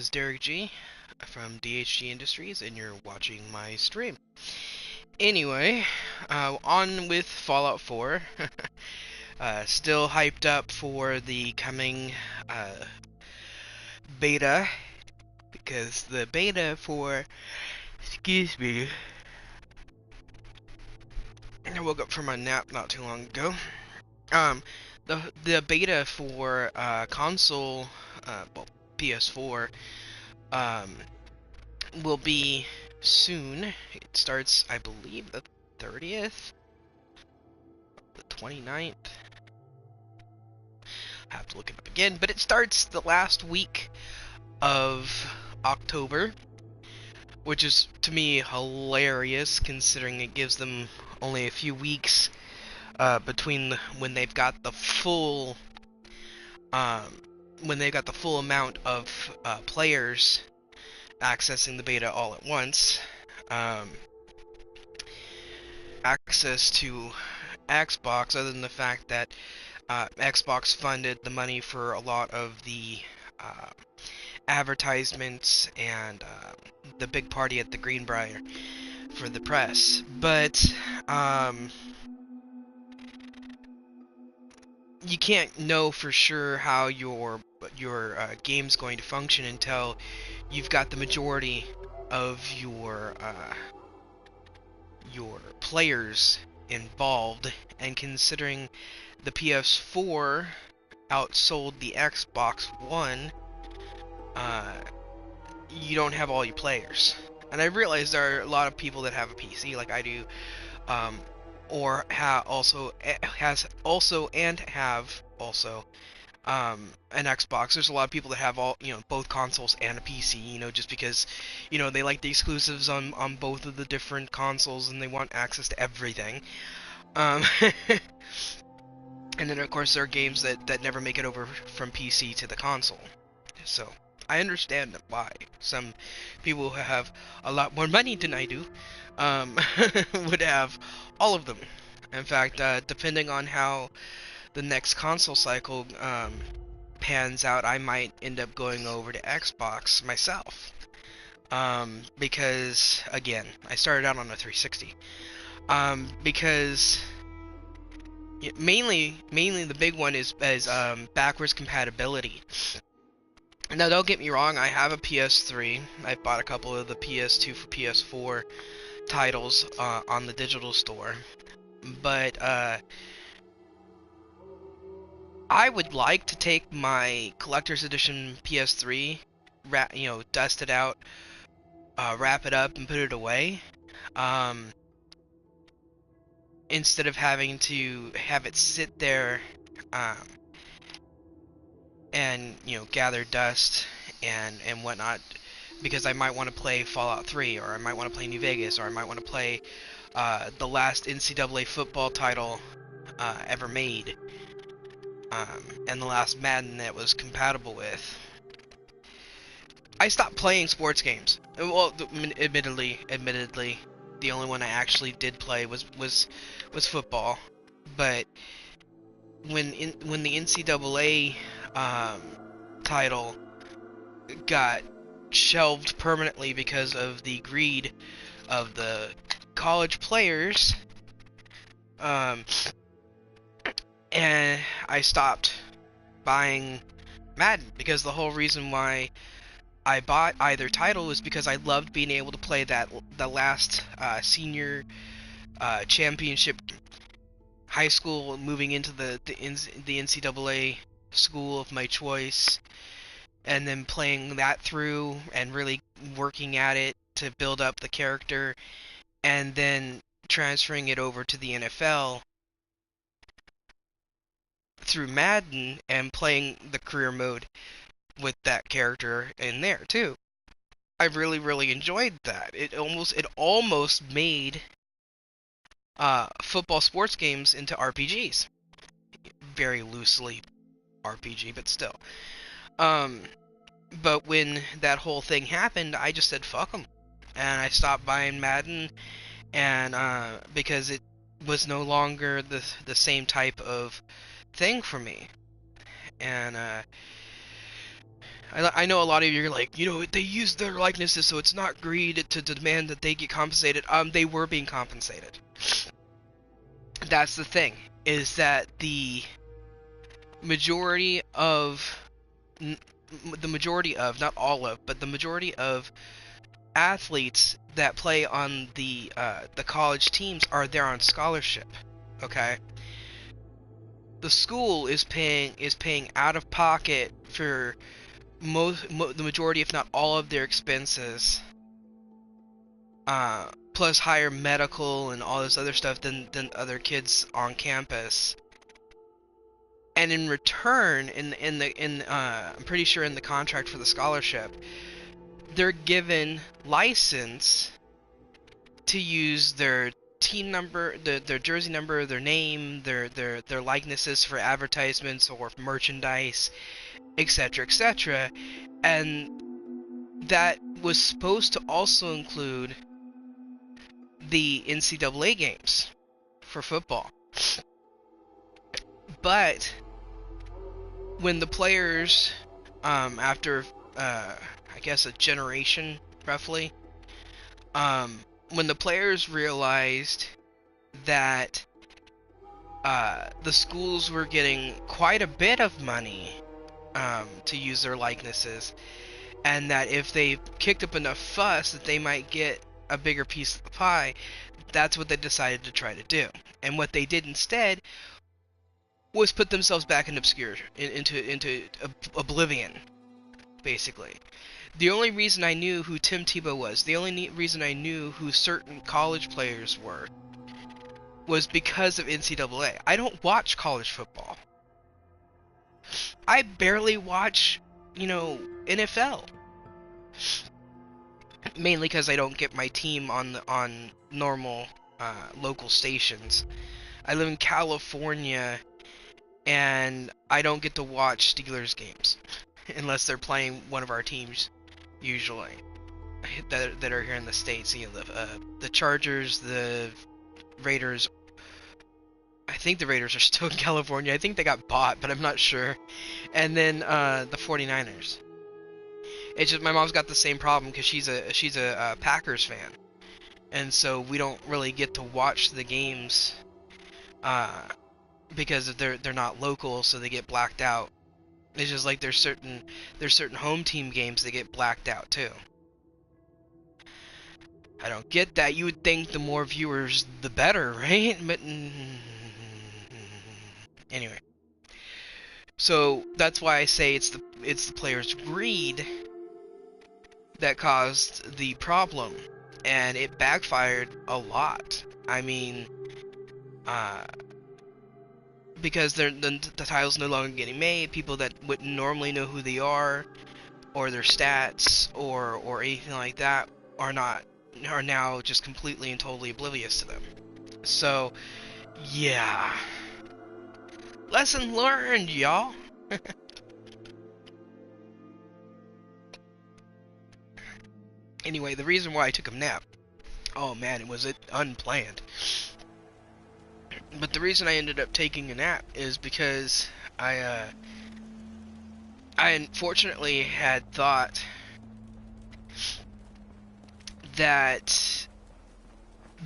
is Derek G from DHG Industries, and you're watching my stream. Anyway, on with Fallout 4. Still hyped up for the coming beta, because the beta for... Excuse me. I woke up from a nap not too long ago. The beta for console, well, PS4, um, will be soon. It starts, I believe, the 30th, the 29th. I have to look it up again, but it starts the last week of October, which is to me hilarious considering it gives them only a few weeks between when they've got the full amount of players accessing the beta all at once. Access to Xbox, other than the fact that Xbox funded the money for a lot of the advertisements and the big party at the Greenbrier for the press. But you can't know for sure how your game's going to function until you've got the majority of your players involved. And considering the PS4 outsold the Xbox One, you don't have all your players. And I realize there are a lot of people that have a PC, like I do, or have an Xbox. There's a lot of people that have both consoles and a PC, just because they like the exclusives on both of the different consoles and they want access to everything. And then of course there are games that never make it over from PC to the console. So I understand why some people who have a lot more money than I do would have all of them. In fact, depending on how the next console cycle pans out, I might end up going over to Xbox myself. Because, again, I started out on a 360. Because mainly the big one is backwards compatibility. Now, don't get me wrong, I have a PS3. I bought a couple of the PS2 for PS4 titles on the digital store. But I would like to take my collector's edition PS3, dust it out, wrap it up, and put it away. Instead of having to have it sit there and gather dust and whatnot, because I might want to play Fallout 3, or I might want to play New Vegas, or I might want to play the last NCAA football title ever made, and the last Madden that was compatible with. I stopped playing sports games. Well, admittedly, the only one I actually did play was football. But when the NCAA title got shelved permanently because of the greed of the college players, and I stopped buying Madden, because the whole reason why I bought either title was because I loved being able to play the last senior championship high school, moving into the NCAA school of my choice, and then playing that through and really working at it to build up the character, and then transferring it over to the NFL through Madden and playing the career mode with that character in there too. I really enjoyed that. It almost made football sports games into RPGs. Very loosely RPG, but still. But when that whole thing happened, I just said fuck them, and I stopped buying Madden, and because it was no longer the same type of thing for me. And I know a lot of you are like, they use their likenesses, so it's not greed to demand that they get compensated. They were being compensated. That's the thing, is that the majority of, not all of, but the majority of athletes that play on the college teams are there on scholarship. Okay, the school is paying out of pocket for the majority, if not all, of their expenses, plus higher medical and all this other stuff than other kids on campus. And in return, I'm pretty sure in the contract for the scholarship, they're given license to use their team number, their jersey number, their name, their likenesses for advertisements or merchandise, etc., etc. And that was supposed to also include the NCAA games for football. But when the players, after I guess a generation roughly, when the players realized that the schools were getting quite a bit of money to use their likenesses, and that if they kicked up enough fuss that they might get a bigger piece of the pie, that's what they decided to try to do. And what they did instead was put themselves back in into oblivion, basically. The only reason I knew who Tim Tebow was, the only reason I knew who certain college players were, was because of NCAA. I don't watch college football. I barely watch, NFL. Mainly because I don't get my team on normal local stations. I live in California, and I don't get to watch Steelers games unless they're playing one of our teams, usually, that are here in the States. The Chargers, the Raiders. I think the Raiders are still in California. I think they got bought, but I'm not sure. And then the 49ers. It's just my mom's got the same problem because she's a Packers fan, and so we don't really get to watch the games because they're not local, so they get blacked out. It's just like there's certain home team games that get blacked out too. I don't get that. You would think the more viewers, the better, right? But anyway, so that's why I say it's the players' greed that caused the problem, and it backfired a lot. I mean, because the title's no longer getting made, people that wouldn't normally know who they are, or their stats, or anything like that, are now just completely and totally oblivious to them. So, yeah. Lesson learned, y'all. Anyway, the reason why I took a nap, oh man, was it unplanned. But the reason I ended up taking a nap is because I unfortunately had thought that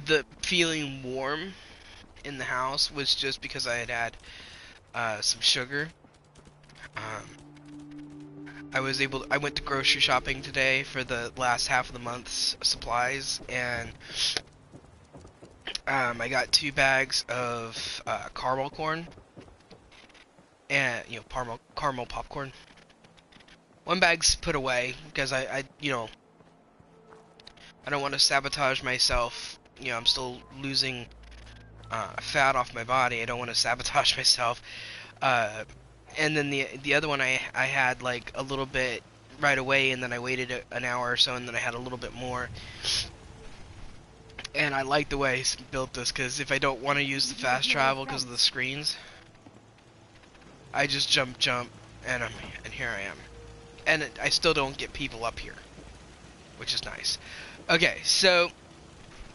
the feeling warm in the house was just because I had some sugar. I went to grocery shopping today for the last half of the month's supplies, and I got 2 bags of caramel corn, and caramel popcorn. 1 bag's put away because I don't want to sabotage myself. I'm still losing fat off my body. I don't want to sabotage myself. And then the other one I had like a little bit right away, and then I waited an hour or so, and then I had a little bit more. And I like the way I built this, because if I don't want to use the fast travel because of the screens, I just jump, and here I am. And I still don't get people up here, which is nice. Okay, so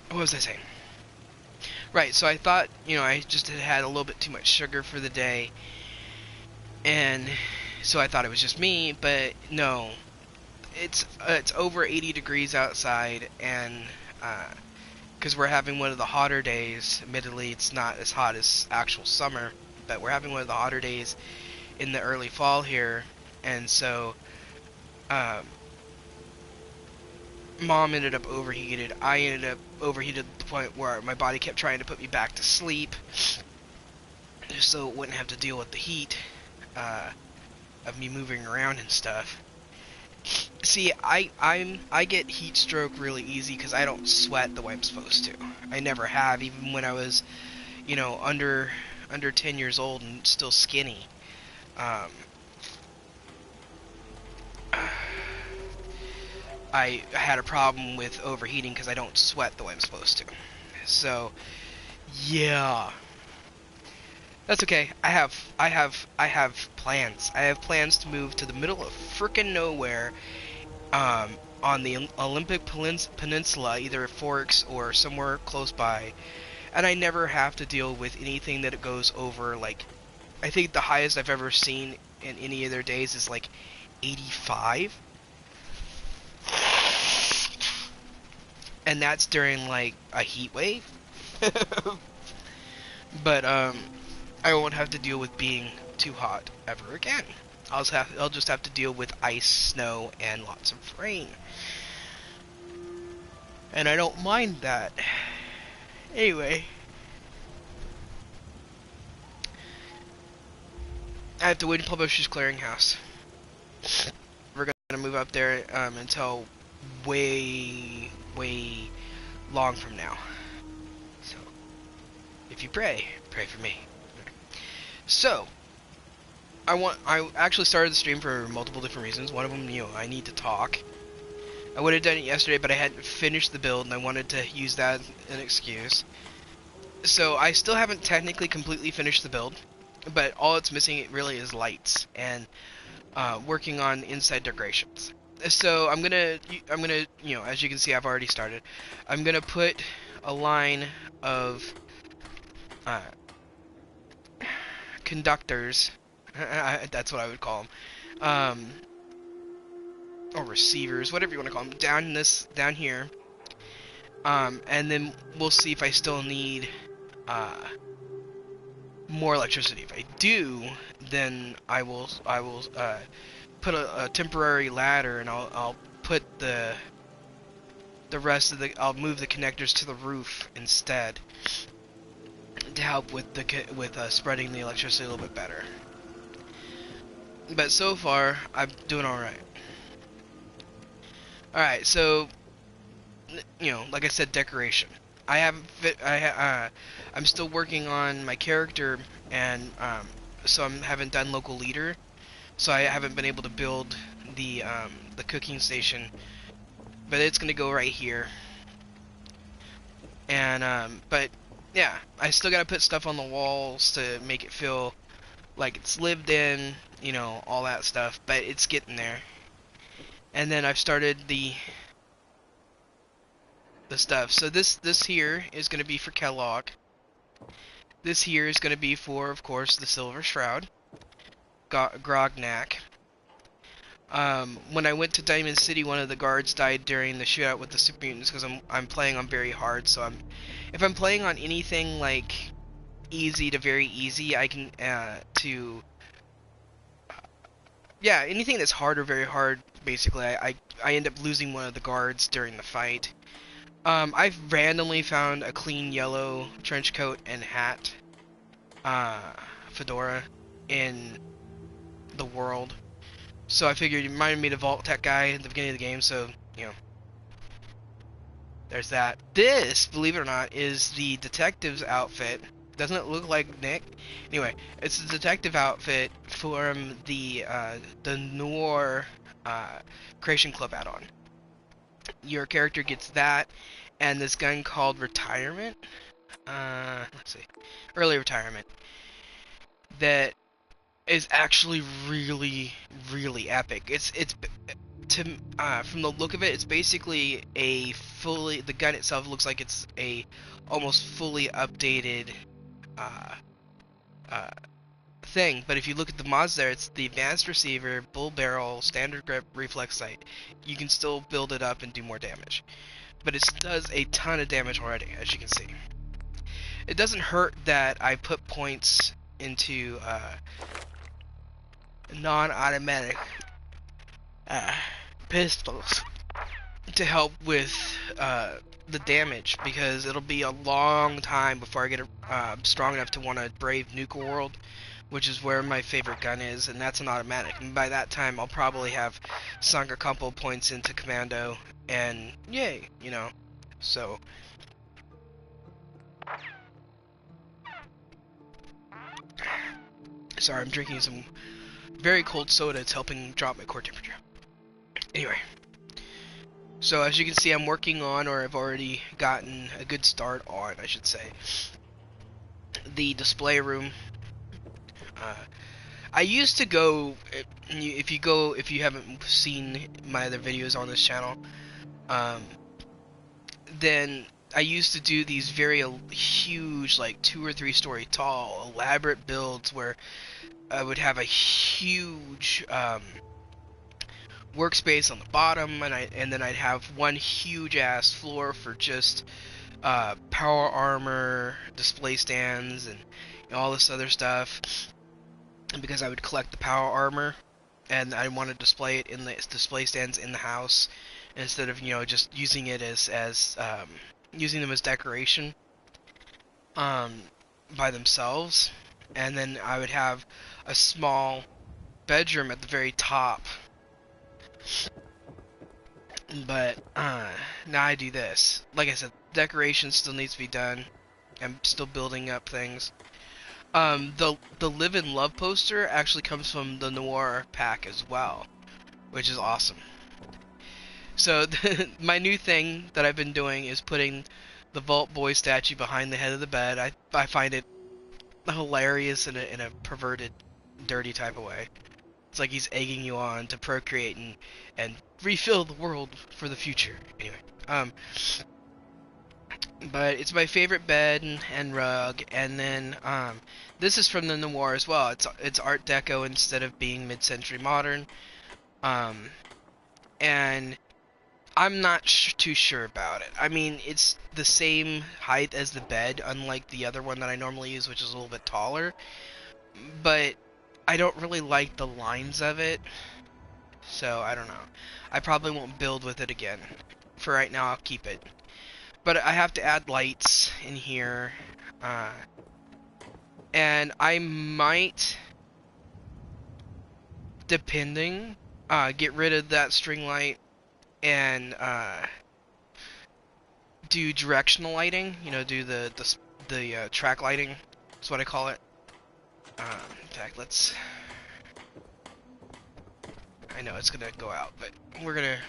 what was I saying? Right, so I thought, I just had a little bit too much sugar for the day, and So I thought it was just me, but no, it's over 80 degrees outside, and because we're having one of the hotter days. Admittedly, it's not as hot as actual summer, but we're having one of the hotter days in the early fall here, and so um, Mom ended up overheated. I ended up overheated to the point where my body kept trying to put me back to sleep, so it wouldn't have to deal with the heat of me moving around and stuff. See, I get heat stroke really easy because I don't sweat the way I'm supposed to. I never have, even when I was, under 10 years old and still skinny. Um, I had a problem with overheating because I don't sweat the way I'm supposed to. So, yeah, that's okay. I have plans. I have plans to move to the middle of frickin' nowhere, on the Olympic Peninsula, either Forks or somewhere close by, and I never have to deal with anything that it goes over. Like, I think the highest I've ever seen in any of their days is like 85, and that's during like a heat wave. But I won't have to deal with being too hot ever again. I'll just have to deal with ice, snow, and lots of rain. And I don't mind that. Anyway, I have to wait in Publishers Clearinghouse. We're gonna move up there until way, way long from now. So, if you pray for me. So, I actually started the stream for multiple different reasons. One of them, I need to talk. I would have done it yesterday, but I hadn't finished the build, and I wanted to use that as an excuse. So I still haven't technically completely finished the build, but all it's missing really is lights and working on inside decorations. So I'm gonna, as you can see, I've already started. I'm gonna put a line of conductors. That's what I would call them. Or receivers, whatever you want to call them, down here. And then we'll see if I still need more electricity. If I do, then I will put a temporary ladder, and I'll put the rest of I'll move the connectors to the roof instead to help with spreading the electricity a little bit better. But so far, I'm doing all right. All right, so like I said, decoration. I haven't I'm still working on my character, and so I haven't done local leader, so I haven't been able to build the cooking station, but it's gonna go right here. And but yeah, I still gotta put stuff on the walls to make it feel like it's lived in, all that stuff, but it's getting there. And then I've started the stuff. So this here is going to be for Kellogg. This here is going to be for, of course, the Silver Shroud, Grognak. When I went to Diamond City, one of the guards died during the shootout with the Super Mutants because I'm playing on very hard. So if I'm playing on anything like easy to very easy, I can anything that's hard or very hard. Basically, I end up losing one of the guards during the fight. I've randomly found a clean yellow trench coat and hat, fedora, in the world. So I figured it reminded me of the Vault-Tec guy at the beginning of the game, so, there's that. This, believe it or not, is the detective's outfit. Doesn't it look like Nick? Anyway, it's the detective outfit from the Noir Creation Club add-on. Your character gets that, and this gun called Retirement. Let's see, Early Retirement. That is actually really, really epic. It's from the look of it, it's basically the gun itself looks like it's a almost fully updated thing. But if you look at the mods there, it's the advanced receiver, bull barrel, standard grip, reflex sight. You can still build it up and do more damage. But it does a ton of damage already, as you can see. It doesn't hurt that I put points into non-automatic pistols to help with the damage, because it'll be a long time before I get strong enough to want to brave Nuka World, which is where my favorite gun is, and that's an automatic. And by that time, I'll probably have sunk a couple points into Commando, and yay, you know. So sorry, I'm drinking some very cold soda. It's helping drop my core temperature. Anyway, so as you can see, I'm working on, or I've already gotten a good start on, I should say, the display room. I used to go, if you haven't seen my other videos on this channel, then I used to do these very huge, like 2 or 3 story tall, elaborate builds where I would have a huge workspace on the bottom, and then I'd have one huge ass floor for just power armor, display stands, and all this other stuff. And because I would collect the power armor, and I want to display it in the display stands in the house instead of, you know, just using it as using them as decoration by themselves. And then I would have a small bedroom at the very top. But now I do this. Like I said, decoration still needs to be done. I'm still building up things. The Live and Love poster actually comes from the Noir pack as well, which is awesome. So my new thing that I've been doing is putting the Vault Boy statue behind the head of the bed. I find it hilarious in a perverted, dirty type of way. It's like he's egging you on to procreate and refill the world for the future. Anyway, but it's my favorite bed and rug, and then this is from the Noir as well. It's Art Deco instead of being mid-century modern, and I'm not too sure about it. I mean, it's the same height as the bed, unlike the other one that I normally use, which is a little bit taller, but I don't really like the lines of it, so I don't know. I probably won't build with it again. For right now, I'll keep it. But I have to add lights in here, and I might, depending, get rid of that string light and do directional lighting. You know, do the track lighting. That's what I call it. In fact, let's. I know it's gonna go out, but we're gonna.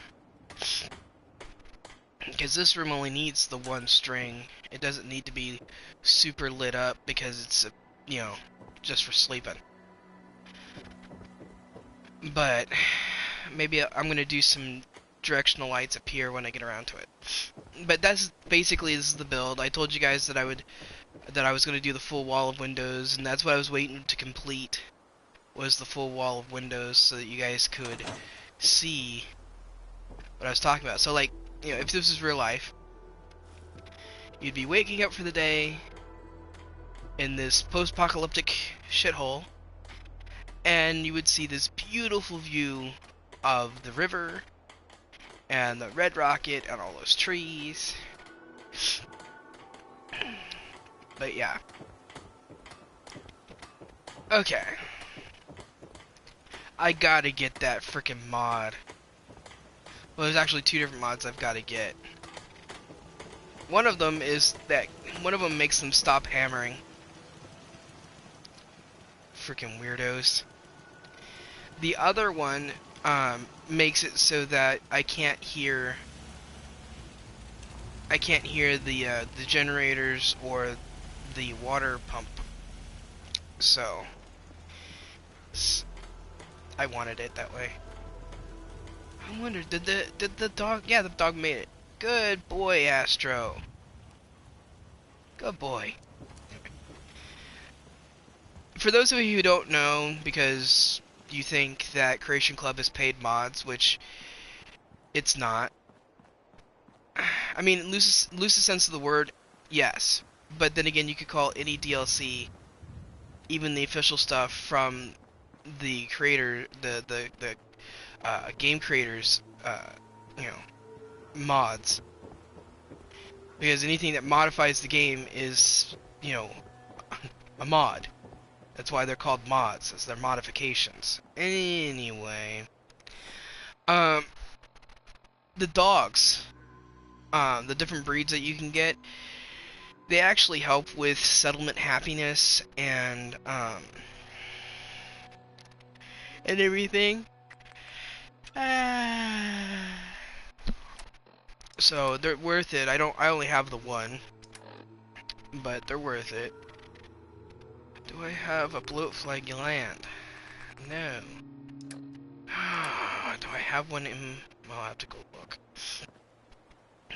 Because this room only needs the one string. It doesn't need to be super lit up because it's, you know, just for sleeping. But maybe I'm going to do some directional lights up here when I get around to it. But that's basically, this is the build. I told you guys that I was going to do the full wall of windows, and that's what I was waiting to complete, was the full wall of windows, so that you guys could see what I was talking about. So, like, you know, if this was real life, you'd be waking up for the day in this post-apocalyptic shithole, and you would see this beautiful view of the river and the Red Rocket and all those trees. But yeah. Okay. I gotta get that frickin' mod. Well, there's actually 2 different mods I've got to get. One of them is that one of them makes them stop hammering. Freaking weirdos. The other one makes it so that I can't hear the generators or the water pump. So I wanted it that way. I wonder, did the dog? Yeah, the dog made it. Good boy, Astro. Good boy. for those of you who don't know, because you think that Creation Club is paid mods, which it's not. I mean, loosest sense of the word, yes. But then again, you could call any DLC, even the official stuff from the creator, the game creators, you know, mods. Because anything that modifies the game is, you know, a mod. That's why they're called mods, as they're modifications. Anyway, um, the dogs, the different breeds that you can get, they actually help with settlement happiness and everything. So they're worth it. I only have the one, but they're worth it. Do I have a bloat flag land? No. Do I have one in... Well, I'll have to go look.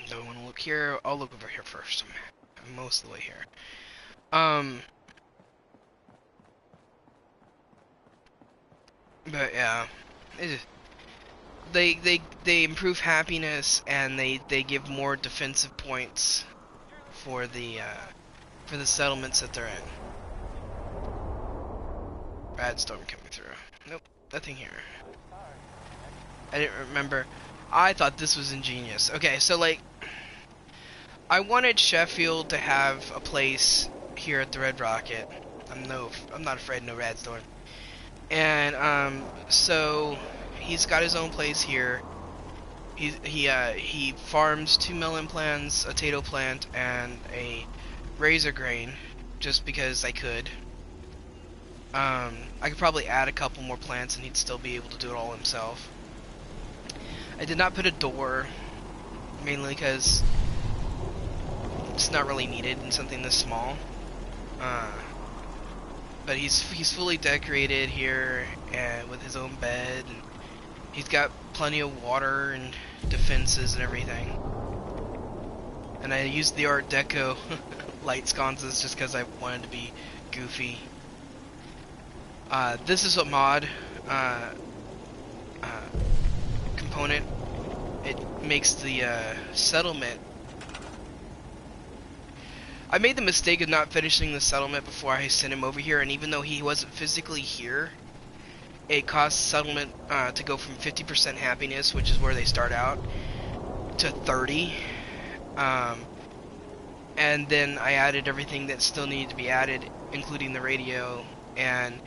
Do I want to look here? I'll look over here first. I'm most of the way here. But yeah, they improve happiness, and they give more defensive points for the settlements that they're in. Bad storm coming through. Nope, nothing here. I didn't remember. I thought this was ingenious. Okay, so like, I wanted Sheffield to have a place here at the Red Rocket. I'm not afraid of no Rad Storm. And so he's got his own place here. He farms 2 melon plants, a potato plant, and a razor grain, just because I could. I could probably add a couple more plants and he'd still be able to do it all himself. I did not put a door, mainly because it's not really needed in something this small. But he's fully decorated here, and with his own bed, and he's got plenty of water and defenses and everything. And I used the Art Deco light sconces just because I wanted to be goofy. This is a mod component. It makes the settlement. I made the mistake of not finishing the settlement before I sent him over here, and even though he wasn't physically here, it caused settlement to go from 50% happiness, which is where they start out, to 30. And then I added everything that still needed to be added, including the radio, and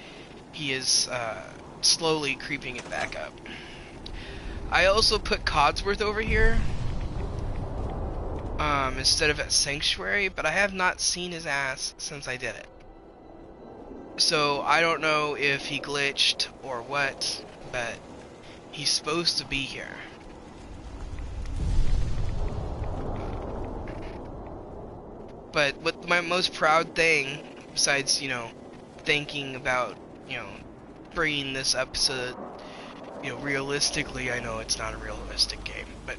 he is slowly creeping it back up. I also put Codsworth over here instead of at Sanctuary, but I have not seen his ass since I did it. So I don't know if he glitched or what, but he's supposed to be here. But what my most proud thing, besides, you know, thinking about, you know, bringing this up so that, you know, realistically, I know it's not a realistic game, but,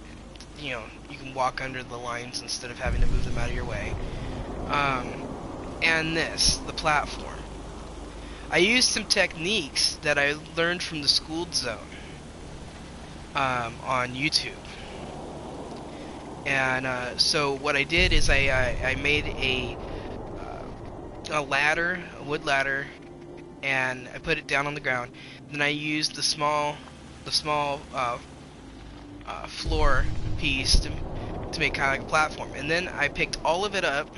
you know, you can walk under the lines instead of having to move them out of your way. And this, the platform. I used some techniques that I learned from the Schooled Zone on YouTube. And so what I did is I made a ladder, a wood ladder, and I put it down on the ground. Then I used the small floor piece to make kind of like a platform. And then I picked all of it up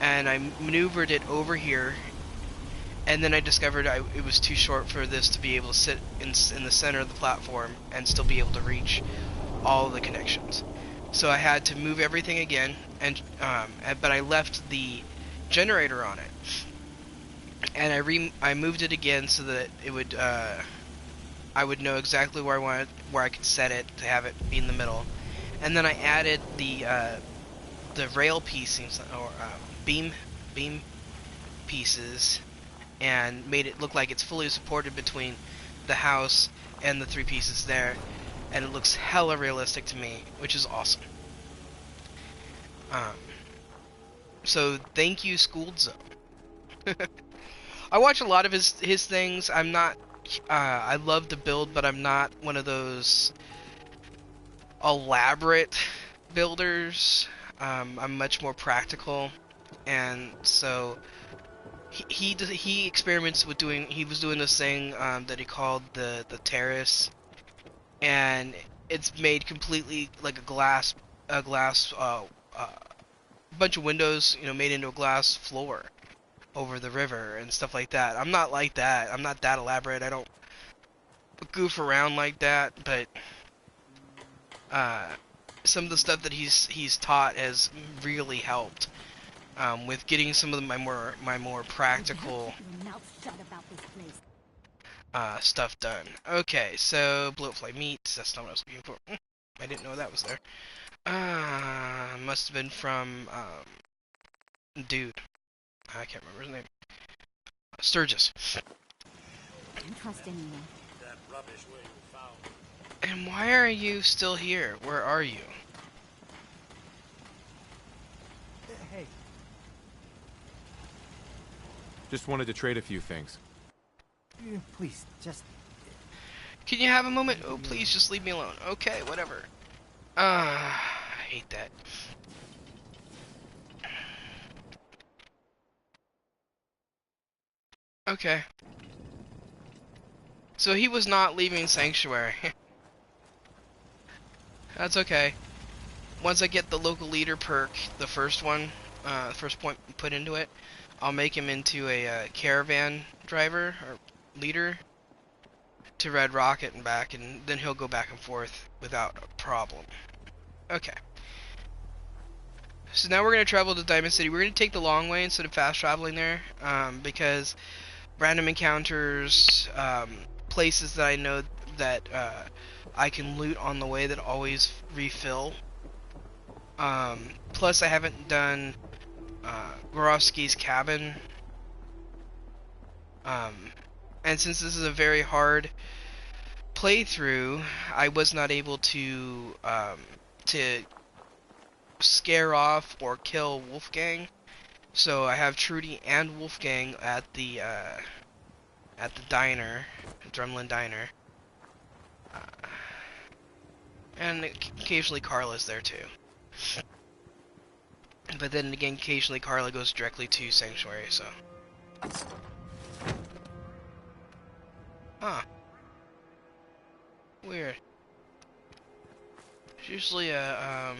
and I maneuvered it over here. And then I discovered it was too short for this to be able to sit in the center of the platform and still be able to reach all of the connections. So I had to move everything again, and but I left the generator on it, and I moved it again so that it would I would know exactly where I could set it to have it be in the middle, and then I added the rail piecings or beam pieces, and made it look like it's fully supported between the house and the 3 pieces there. And it looks hella realistic to me, which is awesome. So thank you, Schooled Zone. I watch a lot of his things. I'm not. I love the build, but I'm not one of those elaborate builders. I'm much more practical, and so he experiments with doing. He was doing this thing that he called the terrace, and it's made completely like a glass bunch of windows, made into a glass floor over the river and stuff like that. I'm not like that. I'm not that elaborate. I don't goof around like that, but uh, some of the stuff that he's taught has really helped with getting some of my more practical stuff done. Okay, so bloatfly meat. That's not what I was looking for. I didn't know that was there. Must have been from dude. I can't remember his name. Sturgis. Trust anyone. That rubbish where you found. And why are you still here? Where are you? Hey. Just wanted to trade a few things. Please, just... Can you have a moment? Oh, please, just leave me alone. Okay, whatever. I hate that. Okay. So he was not leaving Sanctuary. That's okay. Once I get the local leader perk, the first one, first point put into it, I'll make him into a caravan driver or leader to Red Rocket and back, and then he'll go back and forth without a problem. Okay. So now we're going to travel to Diamond City. We're going to take the long way instead of fast traveling there, because random encounters, places that I know that I can loot on the way that always refill. Plus I haven't done Gorovsky's cabin. And since this is a very hard playthrough, I was not able to scare off or kill Wolfgang. So I have Trudy and Wolfgang at the diner, Drumlin Diner, and occasionally Carla's there too. But then again, occasionally Carla goes directly to Sanctuary. So, huh? Weird. It's usually a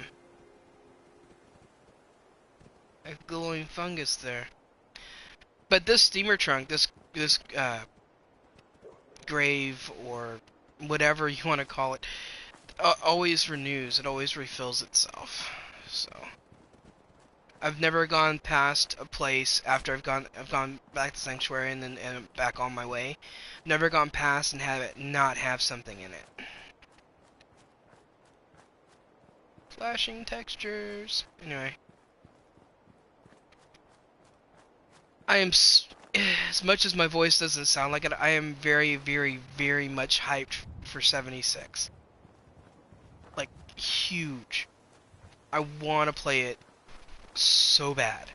glowing fungus there. But this steamer trunk, this grave or whatever you want to call it, always renews. It always refills itself. So I've never gone past a place after I've gone back to Sanctuary and then back on my way. Never gone past and have it not have something in it. Flashing textures. Anyway, I am as much as my voice doesn't sound like it, I am very, very, very much hyped for 76. Like, huge. I want to play it so bad.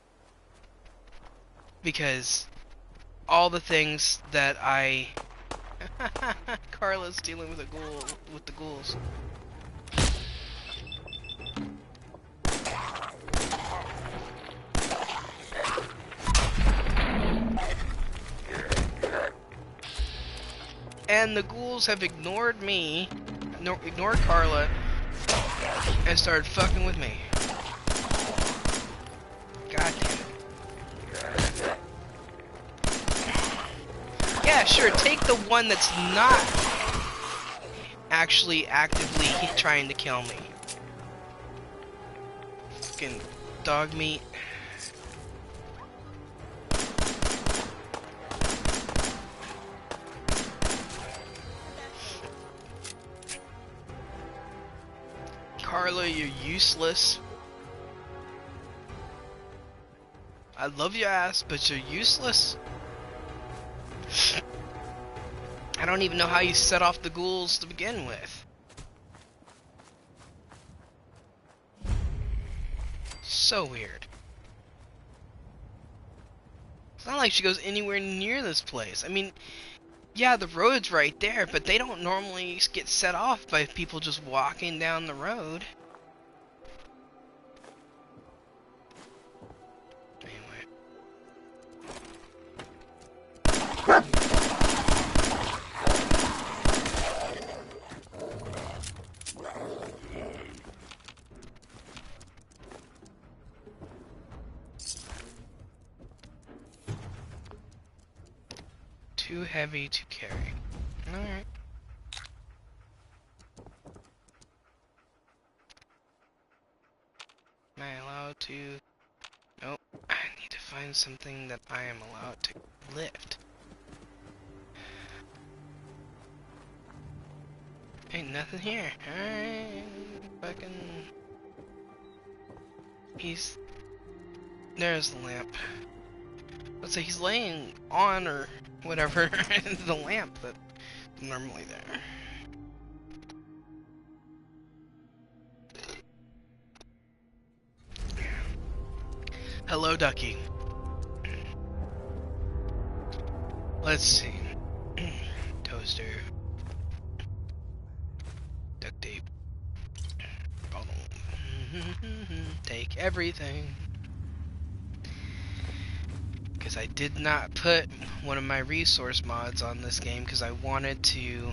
Because all the things that I... Carla's dealing with with the ghouls. And the ghouls have ignored me, ignored Carla, and started fucking with me. God damn it. Yeah, sure, take the one that's not actually actively trying to kill me. Fucking dog meat. Carla, you're useless. I love your ass, but you're useless. I don't even know how you set off the ghouls to begin with. So weird. not like she goes anywhere near this place. I mean, yeah, the road's right there, but they don't normally get set off by people just walking down the road. Anyway. Too heavy to carry. Alright. Am I allowed to? Nope. I need to find something that I am allowed to lift. Ain't nothing here. Alright. Fucking. There's the lamp. Let's say he's laying on or whatever the lamp that's normally there. Hello, Ducky. Let's see. Toaster. Duct tape. Take everything. Because I did not put one of my resource mods on this game because I wanted to...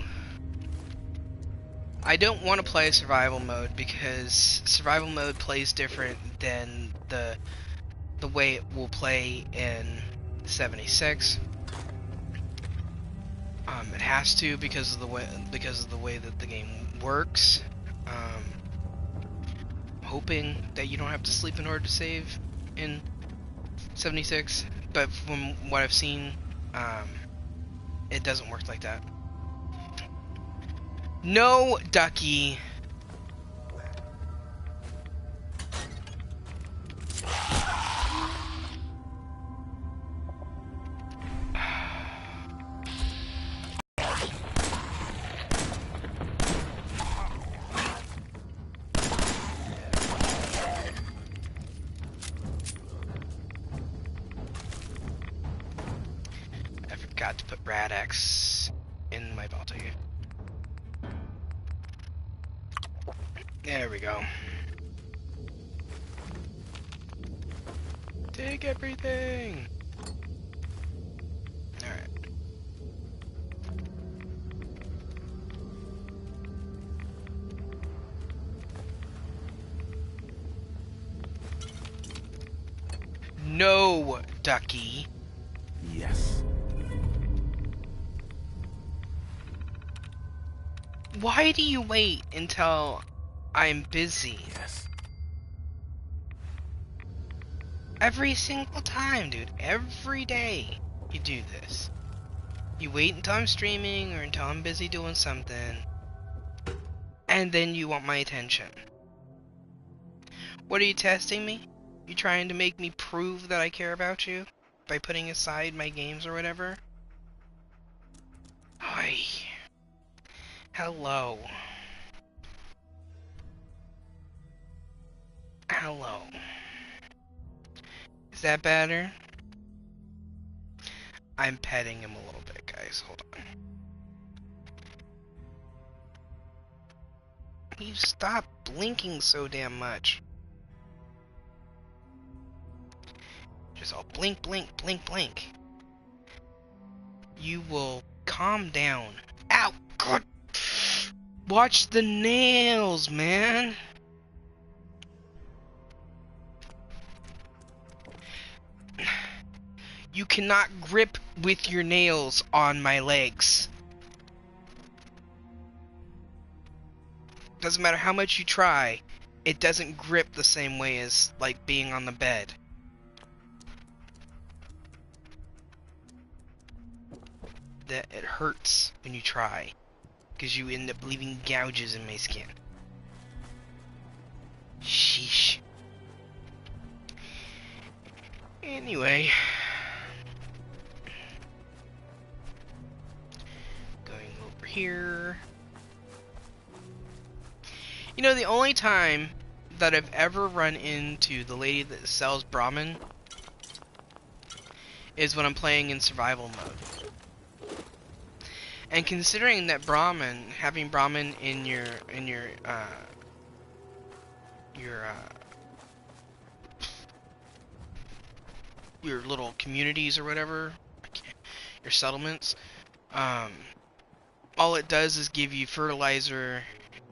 I don't want to play survival mode because survival mode plays different than the way it will play in 76. It has to because of the way that the game works. Hoping that you don't have to sleep in order to save in 76. But from what I've seen, it doesn't work like that. No, Ducky. Got to put Rad-X in my Baltic. There we go. Take everything! Alright. No, Ducky. Yes. Why do you wait until I'm busy? Yes. Every single time, dude. Every day you do this. You wait until I'm streaming or until I'm busy doing something. And then you want my attention. What are you testing me? You trying to make me prove that I care about you? By putting aside my games or whatever? Oi. Hello. Hello. Is that better? I'm petting him a little bit, guys. Hold on. You stop blinking so damn much. Just all blink, blink, blink, blink. You will calm down. Ow! God! Watch the nails, man! You cannot grip with your nails on my legs. Doesn't matter how much you try, it doesn't grip the same way as, like, being on the bed. That it hurts when you try, because you end up leaving gouges in my skin. Sheesh. Anyway. Going over here. You know, the only time that I've ever run into the lady that sells Brahmin is when I'm playing in survival mode. And considering that Brahmin, having Brahmin in your your little communities or whatever, your settlements, all it does is give you fertilizer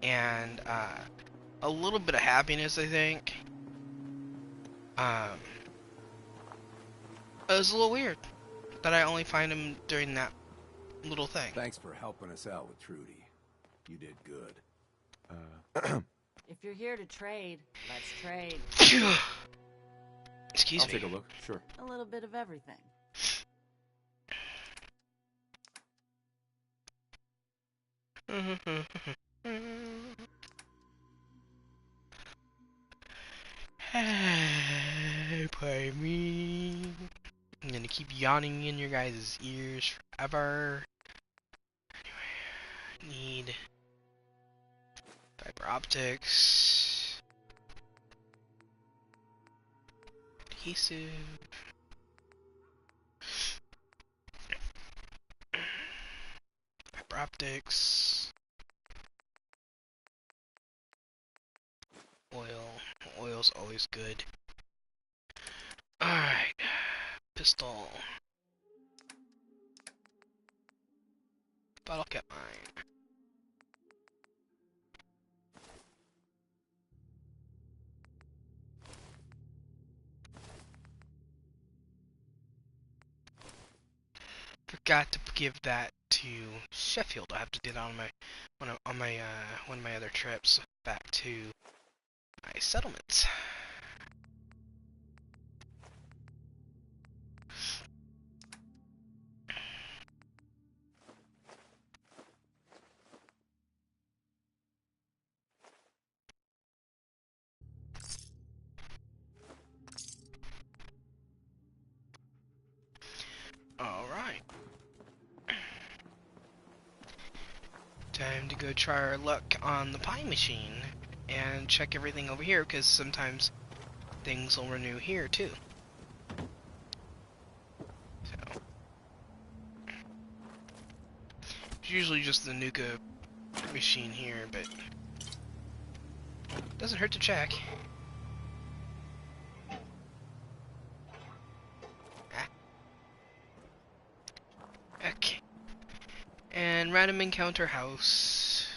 and a little bit of happiness, I think. It was a little weird that I only find him during that little thing. Thanks for helping us out with Trudy. You did good. If you're here to trade, let's trade. Excuse I'll me. take a look, sure. A little bit of everything. Pardon me. I'm gonna keep yawning in your guys' ears forever. Anyway, need fiber optics, adhesive, fiber optics, oil. Oil's always good. Alright, pistol. Bottle cap mine. Forgot to give that to Sheffield. I have to do that on my one of my other trips back to my settlements. Alright. Time to go try our luck on the pie machine and check everything over here, because sometimes things will renew here too. So it's usually just the Nuka machine here, but doesn't hurt to check. Okay. And random encounter house.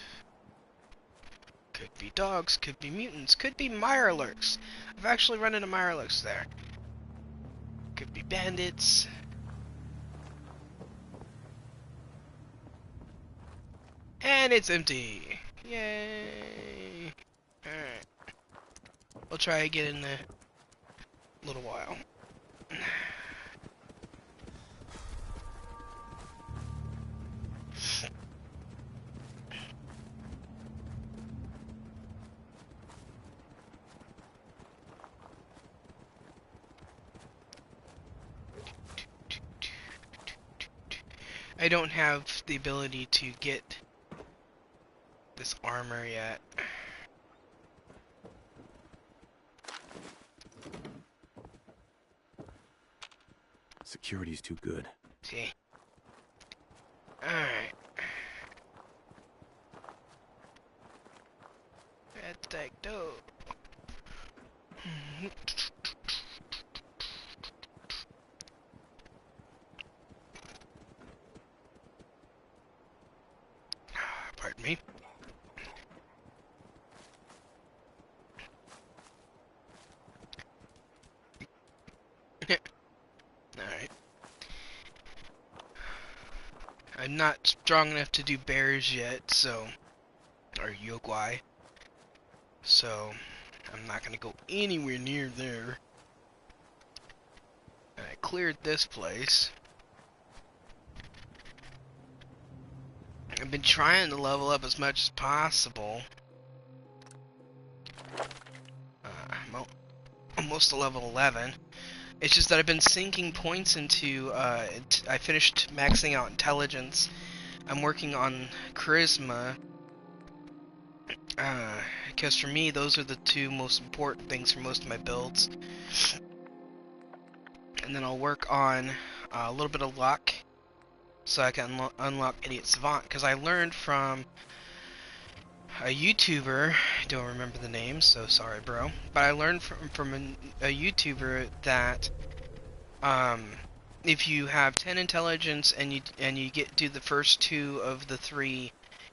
Could be dogs, could be mutants, could be Mirelurks. I've actually run into Mirelurks there. Could be bandits. And it's empty. Yay. Alright. We'll try again in a little while. I don't have the ability to get this armor yet. Security's too good. See. Alright. Let's take those. Pardon me. Alright. I'm not strong enough to do bears yet, so... or Yogwai. So, I'm not gonna go anywhere near there. And I cleared this place. I've been trying to level up as much as possible. I'm almost to level 11. It's just that I've been sinking points into, I finished maxing out intelligence. I'm working on charisma. Because for me, those are the two most important things for most of my builds. And then I'll work on a little bit of luck so I can unlock Idiot Savant, because I learned from a YouTuber, I don't remember the name, so sorry bro, but I learned from a YouTuber that if you have 10 intelligence and you get to the first 2 of the 3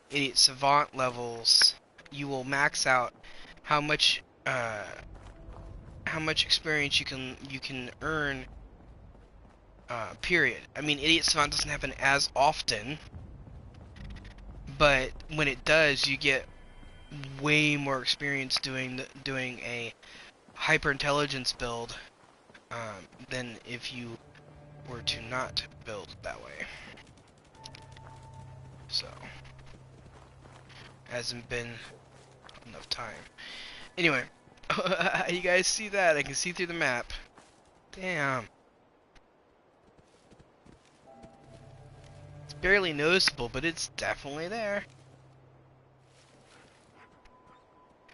Idiot Savant levels, you will max out how much experience you can earn, period. I mean, Idiot Savant doesn't happen as often, but when it does, you get way more experience doing a hyper intelligence build than if you were to not build that way. So hasn't been enough time. Anyway, you guys see that? I can see through the map. Damn. It's barely noticeable, but it's definitely there.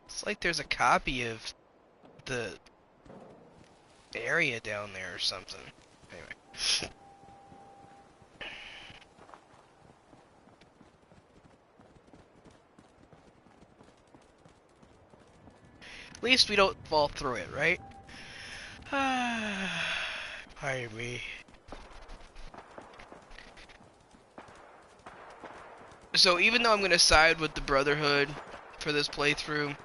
It's like there's a copy of the area down there or something. Anyway. At least we don't fall through it, right? Pardon me. So even though I'm gonna side with the Brotherhood for this playthrough,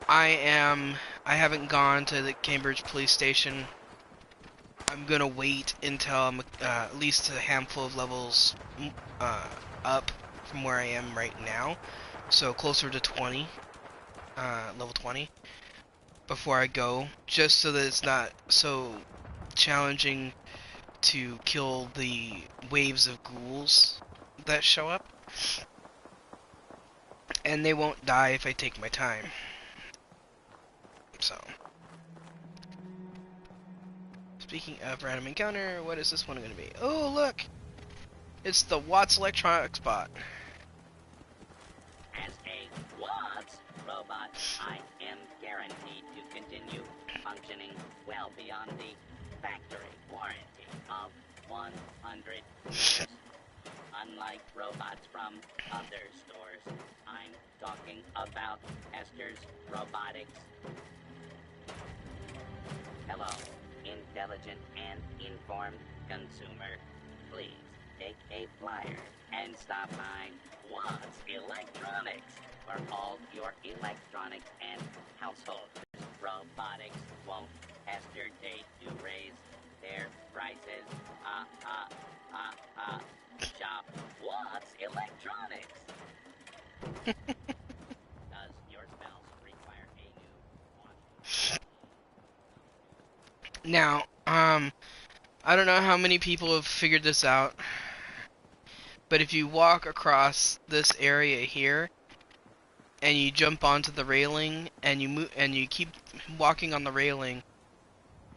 I haven't gone to the Cambridge police station. I'm gonna wait until I'm at least a handful of levels up from where I am right now, so closer to 20, level 20, before I go, just so that it's not so challenging to kill the waves of ghouls that show up, and they won't die if I take my time. So, speaking of random encounter, what is this one going to be? Oh, look! It's the Watts Electronics bot. As a Watts robot, I am guaranteed to continue functioning well beyond the factory warranty of 100 years. Unlike robots from other stores, I'm talking about Esther's Robotics. Hello, intelligent and informed consumer. Please take a flyer and stop by Watts Electronics for all your electronics and household robotics. Won't hesitate to raise their prices. Shop Watts Electronics. Does your spouse require a new one? Now, I don't know how many people have figured this out, but if you walk across this area here, and you jump onto the railing, and you move, and you keep walking on the railing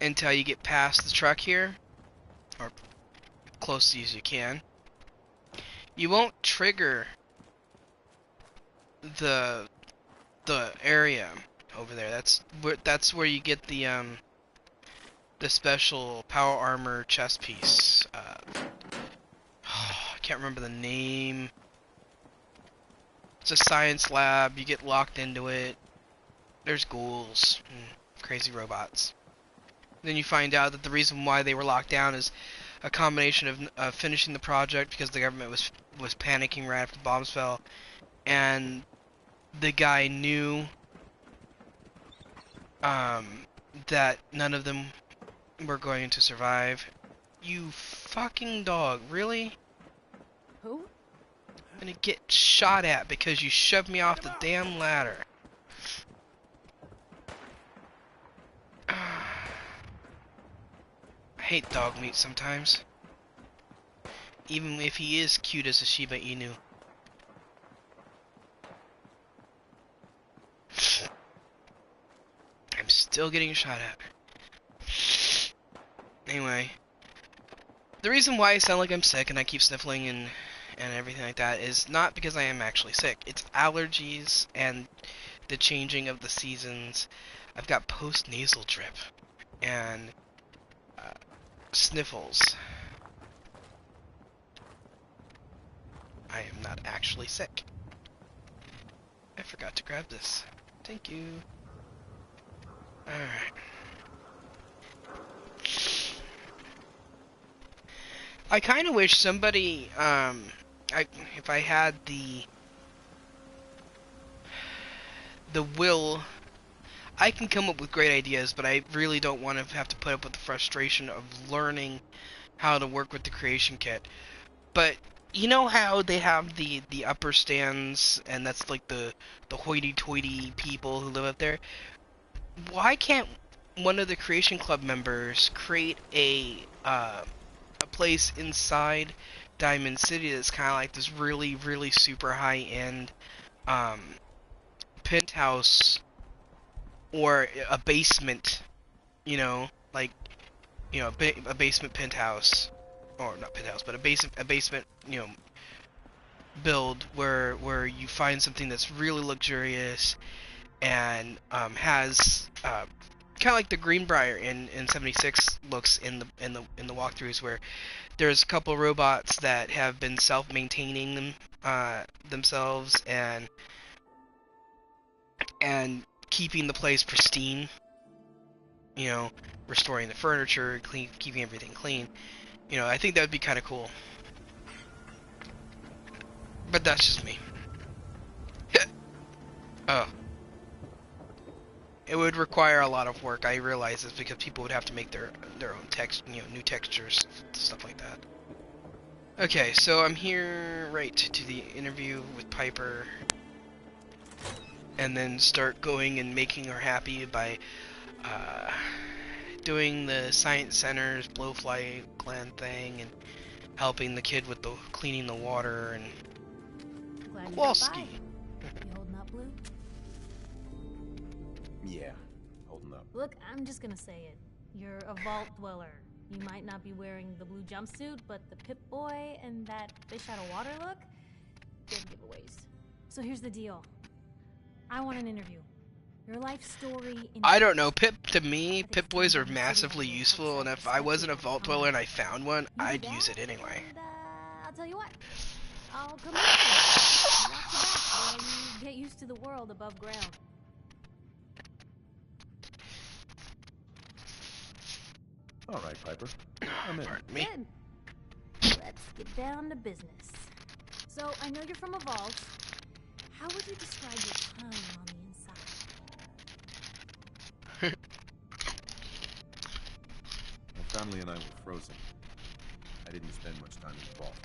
until you get past the truck here, or close as you can, you won't trigger the area over there. That's where you get the special power armor chest piece. I can't remember the name. It's a science lab. You get locked into it. There's ghouls and crazy robots. Then you find out that the reason why they were locked down is a combination of finishing the project because the government was panicking right after the bombs fell, and the guy knew that none of them were going to survive. You fucking dog, really? Who? I'm gonna get shot at because you shoved me off the damn ladder. I hate dog meat sometimes. Even if he is cute as a Shiba Inu. I'm still getting shot at. Anyway. The reason why I sound like I'm sick and I keep sniffling and everything like that is not because I am actually sick. It's allergies and the changing of the seasons. I've got post-nasal drip. And sniffles. I am not actually sick. I forgot to grab this. Thank you. Alright. I kind of wish somebody, if I had the will, I can come up with great ideas, but I really don't want to have to put up with the frustration of learning how to work with the creation kit. But you know how they have the upper stands, and that's like the hoity-toity people who live up there? Why can't one of the Creation Club members create a place inside Diamond City that's kind of like this really, really super high-end penthouse or a basement, you know, like, you know, a basement penthouse, or not penthouse, but a basement, you know, build where you find something that's really luxurious and has kind of like the Greenbrier in 76 looks in the walkthroughs, where there's a couple robots that have been self-maintaining themselves and keeping the place pristine, you know, restoring the furniture, keeping everything clean. You know, I think that would be kind of cool. But that's just me. Oh. It would require a lot of work. I realize this because people would have to make their own text, you know, new textures, stuff like that. Okay, so I'm here right to the interview with Piper, and then start going and making her happy by doing the Science Center's blowfly gland thing and helping the kid with the cleaning the water and Kowalski. You holding up, Blue? Yeah, holding up. Look, I'm just gonna say it. You're a vault dweller. You might not be wearing the blue jumpsuit, but the Pip-Boy and that fish out of water look, they're giveaways. So here's the deal. I want an interview. Your life story. I don't know. To me, Pip-Boys are massively useful, and if I wasn't a vault dweller and I found one, I'd use it anyway. And, I'll tell you what. I'll come with you. Watch your back while you get used to the world above ground. All right, Piper. I'm in. Pardon me. Good. Let's get down to business. So, I know you're from a vault. How would you describe your time on the inside? My family and I were frozen. I didn't spend much time in the vault.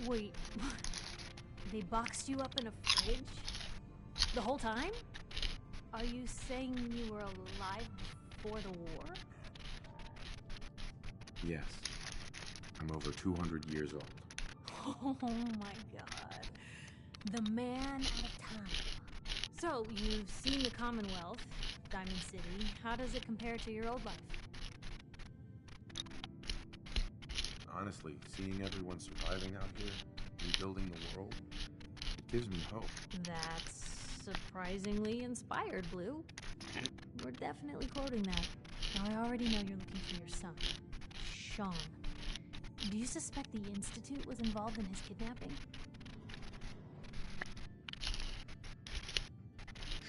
Wait, they boxed you up in a fridge? The whole time? Are you saying you were alive before the war? Yes. I'm over 200 years old. Oh my god. The man out of time. So, you've seen the Commonwealth, Diamond City. How does it compare to your old life? Honestly, seeing everyone surviving out here, rebuilding the world, it gives me hope. That's surprisingly inspired, Blue. We're definitely quoting that. Now, I already know you're looking for your son, Sean. Do you suspect the Institute was involved in his kidnapping?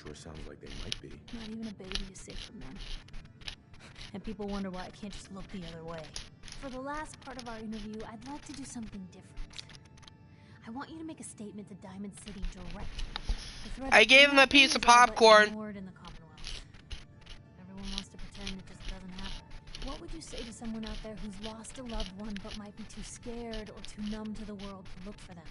Sure sounds like they might be. Not even a baby is safe from them. And people wonder why I can't just look the other way. For the last part of our interview, I'd like to do something different. I want you to make a statement to Diamond City directly. I gave him a piece of popcorn. Ignored in the Commonwealth. Everyone wants to pretend it just doesn't happen. What would you say to someone out there who's lost a loved one but might be too scared or too numb to the world to look for them?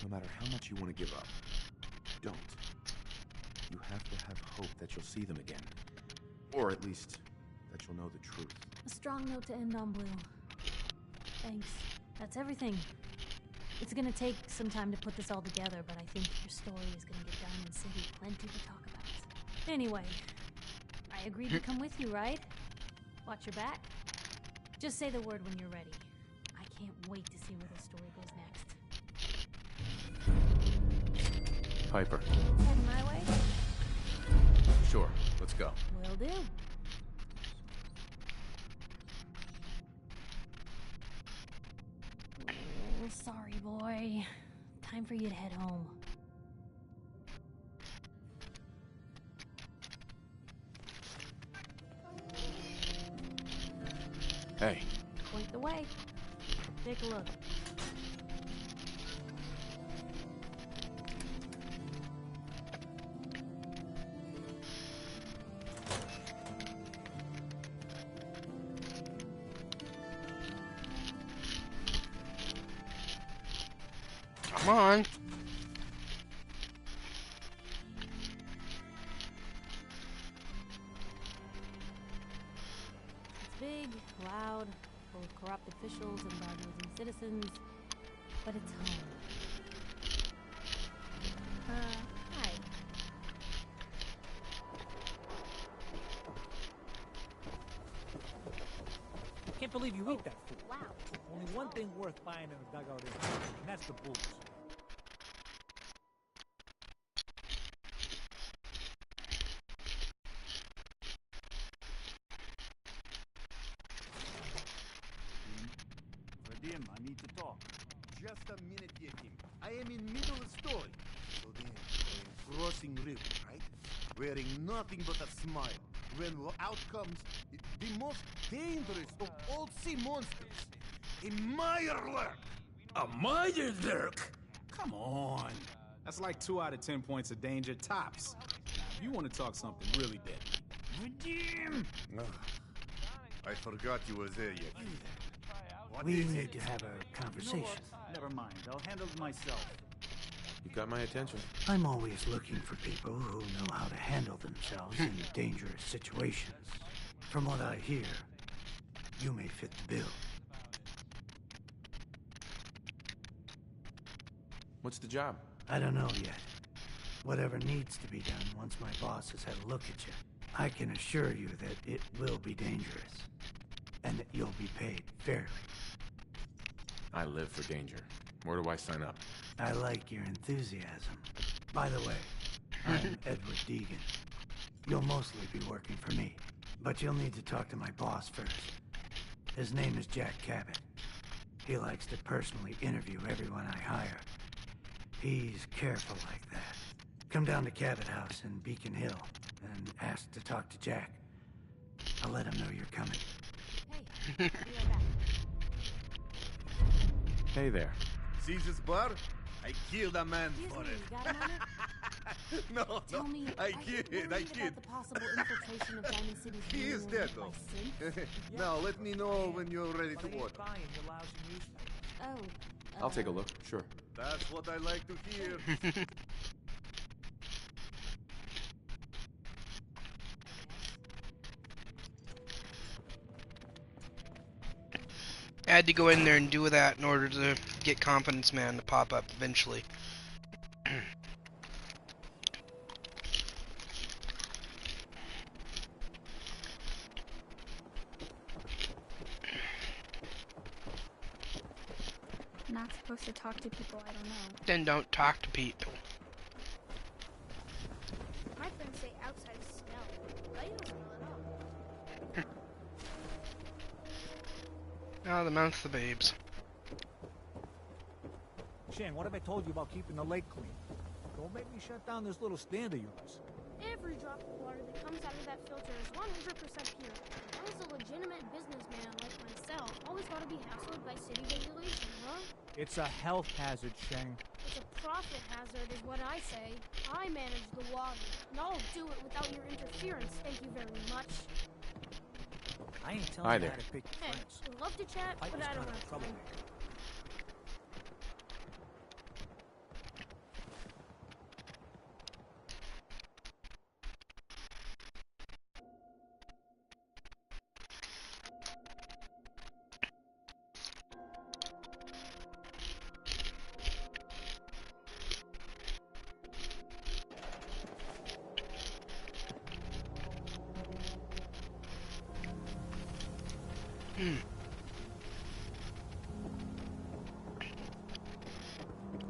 No matter how much you want to give up, don't. You have to have hope that you'll see them again. Or at least, that you'll know the truth. A strong note to end on, Blue. Thanks. That's everything. It's gonna take some time to put this all together, but I think your story is gonna give Diamond City plenty to talk about. Anyway, I agreed to come with you, right? Watch your back. Just say the word when you're ready. I can't wait to see where the story goes next. Piper. Heading my way? Sure, let's go. Will do. Oh, sorry, boy. Time for you to head home. Hey, Point the way. Take a look. Come on. It's big, loud, full of corrupt officials and bad-nosing citizens, but it's home. Hi. Can't believe you eat that food. Wow. Only one thing worth buying in a dugout is, and that's the booze. Vadim, I need to talk. Just a minute, Yetim. I am in middle of story. So then, I am crossing river, right? Wearing nothing but a smile. When out comes the most dangerous of all sea monsters, a Meyerlurk. A Meyerlurk? Come on. That's like 2 out of 10 points of danger tops. Now, if you want to talk something really deadly. Vadim! I forgot you was there yet. We need to have a conversation. Never mind, I'll handle it myself. you got my attention. I'm always looking for people who know how to handle themselves in dangerous situations. From what I hear, you may fit the bill. What's the job? I don't know yet. Whatever needs to be done once my boss has had a look at you. I can assure you that it will be dangerous. And that you'll be paid fairly. I live for danger. Where do I sign up? I like your enthusiasm. By the way, I'm Edward Deegan. You'll mostly be working for me, but you'll need to talk to my boss first. His name is Jack Cabot. He likes to personally interview everyone I hire. He's careful like that. Come down to Cabot House in Beacon Hill and ask to talk to Jack. I'll let him know you're coming. Hey, be right back. Hey there. Caesar's bar? I killed a man Excuse for me, it. you got a moment? No, Tell me, I are you kid, worried about the possible infiltration of Diamond City's He is main dead, link though. by synths? Now, let me know when you're ready to order. Oh, I'll take a look, sure. That's what I like to hear. I had to go in there and do that in order to get Confidence Man to pop up eventually. Not supposed to talk to people I don't know. Then don't talk to people. My friends say outside smell. I don't smell at all. Now the mouth of the babes. Shane, what have I told you about keeping the lake clean? Don't make me shut down this little stand of yours. Every drop of water that comes out of that filter is 100% pure. I was a legitimate businessman like myself. Always gotta be hassled by city regulation, huh? It's a health hazard, Shane. It's a profit hazard is what I say. I manage the water, and I'll do it without your interference, thank you very much. I ain't telling Hi you there. how to pick your Hey, friends. I'd love to chat, Piper's but I don't kind of a have time. troublemaker.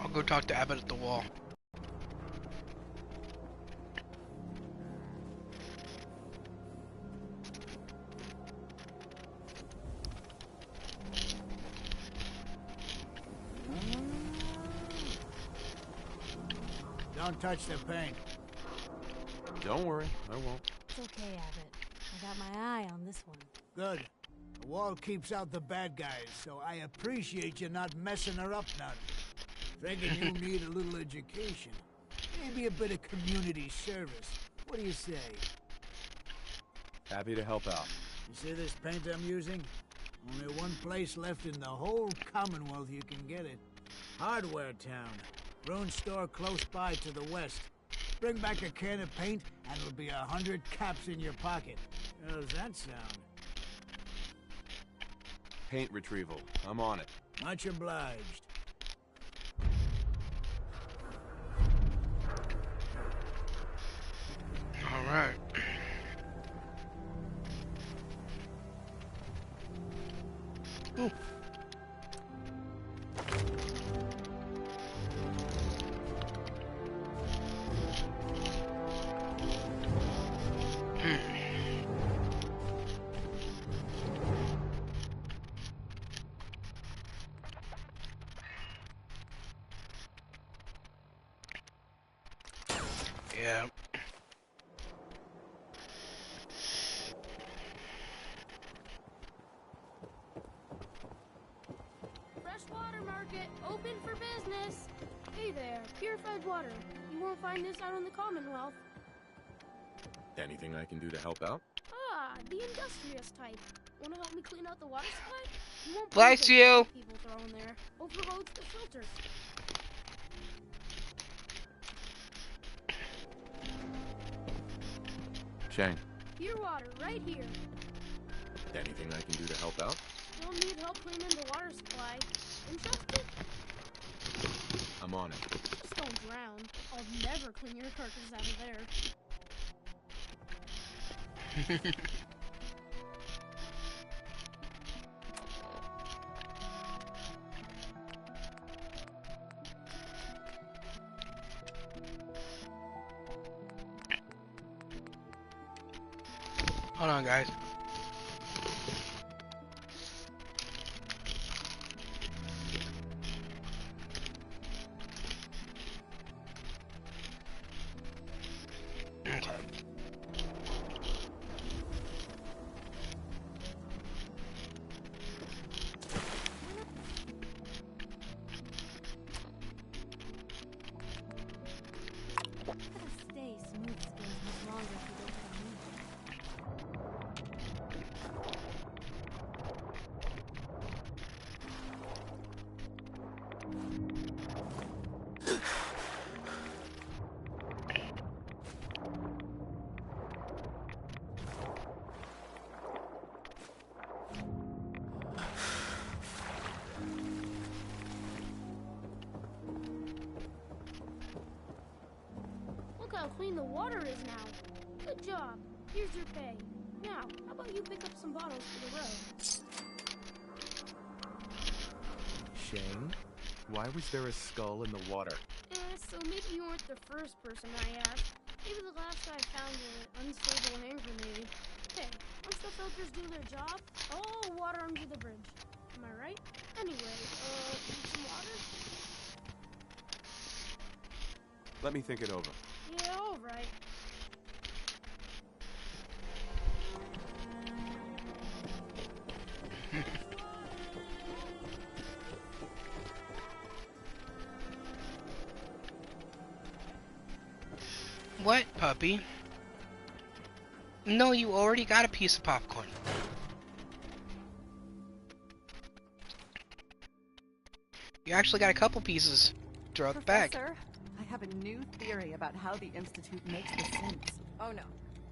I'll go talk to Abbott at the wall. Don't touch the paint. Don't worry, I won't. It's okay, Abbott. I got my eye on this one. Good. The wall keeps out the bad guys, so I appreciate you not messing her up none. Figured you need a little education. Maybe a bit of community service. What do you say? Happy to help out. You see this paint I'm using? Only one place left in the whole Commonwealth you can get it. Hardware Town. Rune store close by to the west. Bring back a can of paint, and it'll be 100 caps in your pocket. How does that sound? Paint retrieval. I'm on it. Much obliged. All right. Ooh. Yeah. Freshwater market, open for business. Hey there, purified water. You won't find this out in the Commonwealth. Anything I can do to help out? Ah, the industrious type. Wanna help me clean out the water supply? You won't Bless believe you. the people throw in there. Overloads the filters. Shang, Pure water, right here. anything I can do to help out? You'll need help cleaning the water supply. Interested? I'm on it. Just don't drown. I'll never clean your carcass out of there. Hold on, guys. Okay. Gotta stay smooth skins much longer if you don't tell me. Look how clean the water is now. Good job. Here's your pay. Now, how about you pick up some bottles for the road? Shang, why was there a skull in the water? So maybe you weren't the first person I asked. Maybe the last guy found an unstable hand grenade. Hey, once the filters do their job, all water under the bridge. Am I right? Anyway, need some water? Let me think it over. Yeah, alright. What, puppy? No, you already got a piece of popcorn. You actually got a couple pieces throughout the bag. Professor, I have a new theory about how the Institute makes the synths. Oh no.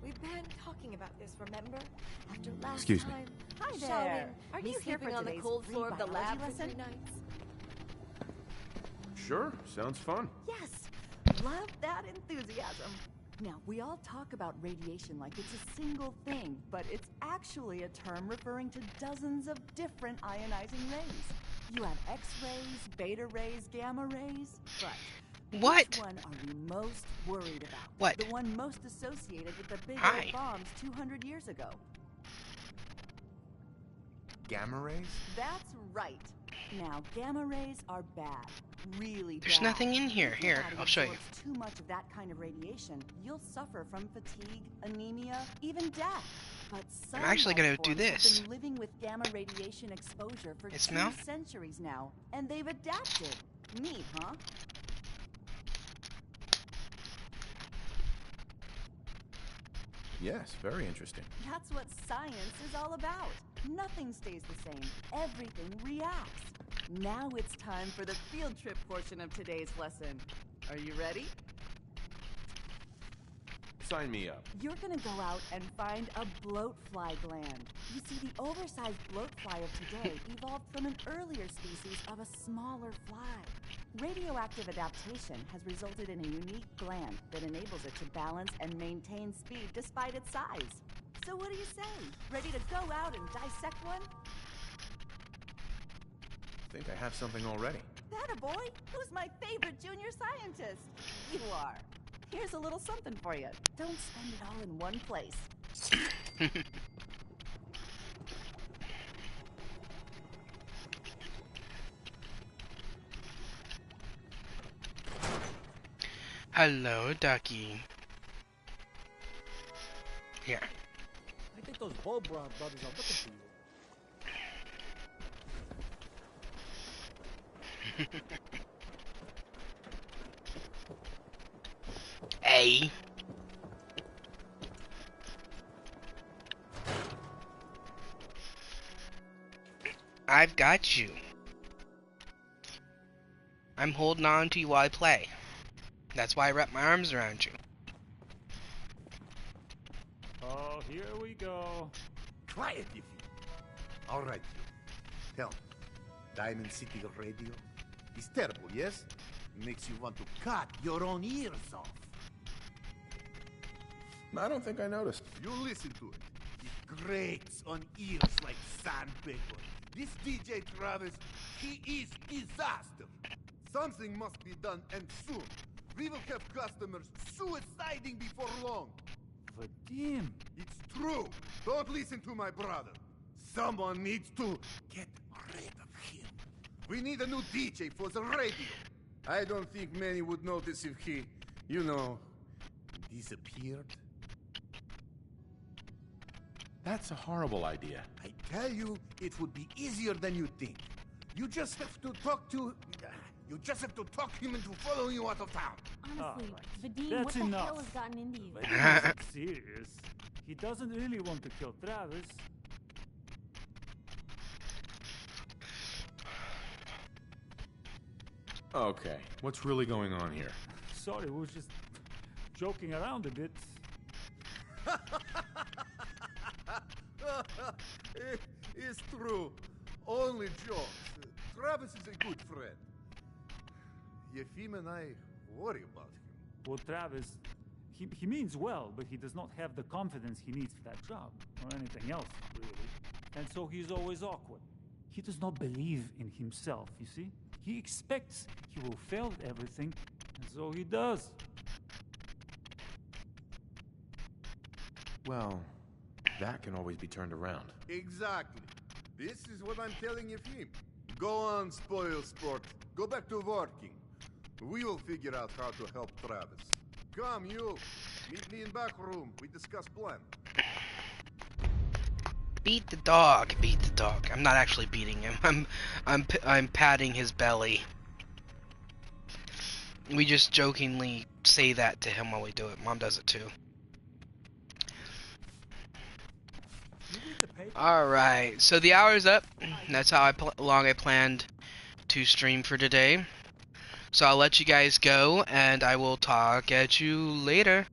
We've been talking about this, remember? After last Excuse me. time. Hi there. Sheldon, are Me you here for sleeping on the today's cold free floor of the lab biology for 3 lesson? nights? Sure, sounds fun. Yes. Love that enthusiasm. Now, we all talk about radiation like it's a single thing, but it's actually a term referring to dozens of different ionizing rays. You have X-rays, beta rays, gamma rays, but What? which one are you most worried about? What? The one most associated with the big Hi. old bombs 200 years ago. Gamma rays? That's right. Now, gamma rays are bad. Really There's bad. nothing in here. If your Here, body I'll show you. absorbs too much of that kind of radiation, you'll suffer from fatigue, anemia, even death. But some I'm actually gonna life do forms have this. been living with gamma radiation exposure for It 2 smell? centuries now, and they've adapted. Neat, huh? Yes, very interesting. That's what science is all about. Nothing stays the same. Everything reacts. Now it's time for the field trip portion of today's lesson. Are you ready? Sign me up. You're gonna go out and find a bloatfly gland. You see, the oversized bloatfly of today evolved from an earlier species of a smaller fly. Radioactive adaptation has resulted in a unique gland that enables it to balance and maintain speed despite its size. So what do you say? Ready to go out and dissect one? I think I have something already. That a boy? Who's my favorite junior scientist? You are. Here's a little something for you. Don't spend it all in one place. Hello, Ducky. Here. I think those Bull Brown brothers are looking for you. Hey. I've got you. I'm holding on to you while I play. That's why I wrap my arms around you. Oh, here we go. Try it, Iffy. All right, you. Tell me, Diamond City Radio? It's terrible, yes? Makes you want to cut your own ears off. I don't think I noticed. You listen to it. It grates on ears like sandpaper. This DJ Travis, he is disaster. Something must be done, and soon. We will have customers suiciding before long. Vadim. It's true. Don't listen to my brother. Someone needs to get rid of him. We need a new DJ for the radio. I don't think many would notice if he, you know, disappeared. That's a horrible idea. I tell you, it would be easier than you think. You just have to talk to... You just have to talk him into following you out of town. Honestly, right. Vadim, That's what the enough. hell has gotten into you? Vadim isn't serious. He doesn't really want to kill Travis. Okay, what's really going on here? Sorry, we were just joking around a bit. It's true. Only jokes. Travis is a good friend. Yefim and I worry about him. Well, Travis, he means well, but he does not have the confidence he needs for that job, or anything else, really. And so he's always awkward. He does not believe in himself, you see? He expects he will fail at everything, and so he does. Well, that can always be turned around. Exactly. This is what I'm telling Yefim. Go on, spoil sport. Go back to working. We will figure out how to help Travis. Come, you. Meet me in back room. We discuss plan. Beat the dog. Beat the dog. I'm not actually beating him. I'm patting his belly. We just jokingly say that to him while we do it. Mom does it too. Alright, so the hour's up. That's how long I planned to stream for today. So I'll let you guys go, and I will talk at you later.